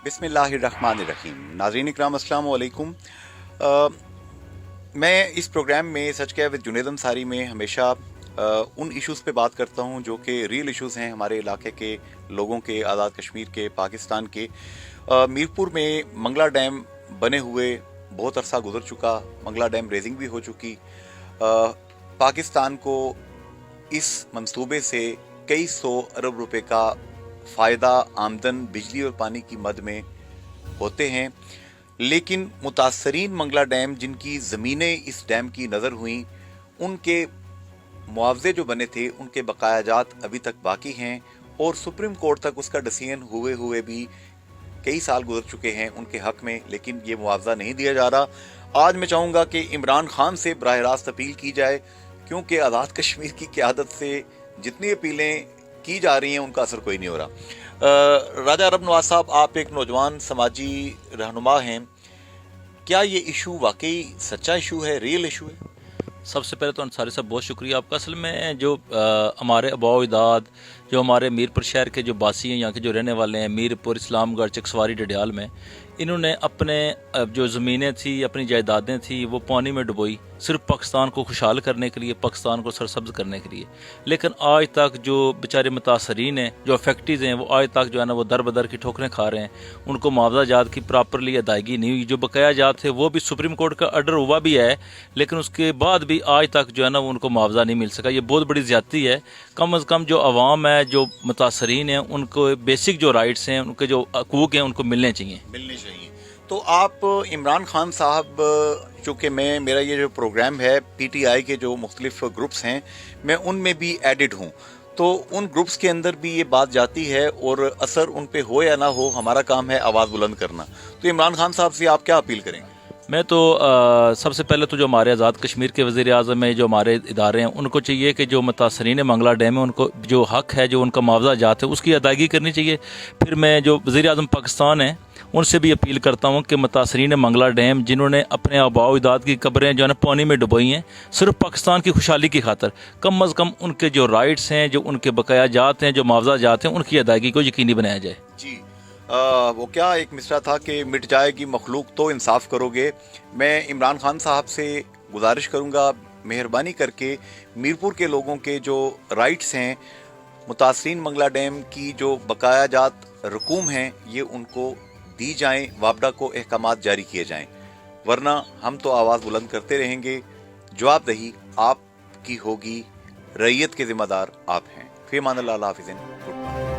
बिस्मिल्लाहिर्रहमानिर्रहीम। नाज़रीन इकराम अस्सलाम वालेकुम। मैं इस प्रोग्राम में सच कह विद जुनैद अंसारी में हमेशा उन इश्यूज़ पे बात करता हूँ जो कि रियल इश्यूज़ हैं हमारे इलाके के लोगों के, आज़ाद कश्मीर के, पाकिस्तान के। मीरपुर में मंगला डैम बने हुए बहुत अरसा गुजर चुका, मंगला डैम रेजिंग भी हो चुकी। पाकिस्तान को इस मंसूबे से कई सौ अरब रुपए का फ़ायदा आमदन बिजली और पानी की मद में होते हैं, लेकिन मुतासरीन मंगला डैम जिनकी ज़मीनें इस डैम की नज़र हुई, उनके मुआवजे जो बने थे उनके बकायाजात अभी तक बाकी हैं और सुप्रीम कोर्ट तक उसका डिसीजन हुए हुए भी कई साल गुजर चुके हैं उनके हक में, लेकिन ये मुआवजा नहीं दिया जा रहा। आज मैं चाहूँगा कि इमरान खान से बराह रास्त अपील की जाए, क्योंकि आज़ाद कश्मीर की क़यादत से जितनी अपीलें की जा रही हैं उनका असर कोई नहीं हो रहा। राजा अरब नवाज साहब, आप एक नौजवान समाजी रहनुमा हैं, क्या ये इशू वाकई सच्चा इशू है, रियल इशू है? सबसे पहले तो अंसारी साहब बहुत शुक्रिया आपका। असल में जो हमारे आबाओ अजदाद, जो हमारे मीरपुर शहर के जो बासी हैं, यहाँ के जो रहने वाले हैं, मीरपुर, इस्लामगढ़, चकसवारी, डडियाल में, इन्होंने अपने जो ज़मीनें थी, अपनी जायदादें थी, वो पानी में डुबोई सिर्फ पाकिस्तान को खुशहाल करने के लिए, पाकिस्तान को सरसब्ज करने के लिए। लेकिन आज तक जो बेचारे मुतासरीन हैं, जो अफेक्टीज़ हैं, वो आज तक जो है ना वो दर बदर की ठोकरें खा रहे हैं। उनको मुआवजा जात की प्रॉपरली अदायगी नहीं हुई। जो बकाया जात थे वो भी सुप्रीम कोर्ट का ऑर्डर हुआ भी है, लेकिन उसके बाद भी आज तक जो है ना उनको मुआवजा नहीं मिल सका। ये बहुत बड़ी ज़्यादती है। कम अज़ कम जो अवाम है, जो मुतासरीन हैं, उनको बेसिक जो राइट्स हैं, उनके जो हकूक़ हैं, उनको मिलने चाहिए। तो आप इमरान खान साहब, चूँकि मेरा ये जो प्रोग्राम है पीटीआई के जो मुख्तलिफ ग्रुप्स हैं, मैं उनमें भी एडिड हूँ, तो उन ग्रुप्स के अंदर भी ये बात जाती है और असर उन पे हो या ना हो, हमारा काम है आवाज़ बुलंद करना। तो इमरान खान साहब से आप क्या अपील करेंगे? मैं तो सबसे पहले तो जो हमारे आज़ाद कश्मीर के वज़ीर आज़म है, जो हमारे इदारे हैं, उनको चाहिए कि जो मुतासरीन मंगला डैम है उनको जो हक़ है, जो उनका मुआवजा जात है, उसकी अदायगी करनी चाहिए। फिर मैं जो वज़ीर आज़म पाकिस्तान है उनसे भी अपील करता हूँ कि मुतासरीन मंगला डैम जिन्होंने अपने आबाओ अजदाद की कब्रें जो है ना पानी में डुबोई हैं सिर्फ पाकिस्तान की खुशहाली की खातर, कम अज़ कम उनके जो राइट्स हैं, जो उनके बकाया जात हैं, जो मुआवजा जात हैं, उनकी अदायगी को यकीनी बनाया जाए। जी, वो क्या एक मिसरा था कि मिट जाएगी मखलूक तो इंसाफ करोगे। मैं इमरान खान साहब से गुजारिश करूँगा, मेहरबानी करके मीरपुर के लोगों के जो राइट्स हैं, मुतासरीन मंगला डैम की जो बकाया जात रकूम हैं, ये उनको दी जाएं, वापडा को अहकामात जारी किए जाएं, वरना हम तो आवाज़ बुलंद करते रहेंगे। जवाबदेही आपकी होगी, रैयत के जिम्मेदार आप हैं। फ़ी अमान अल्लाह, हाफ़िज़।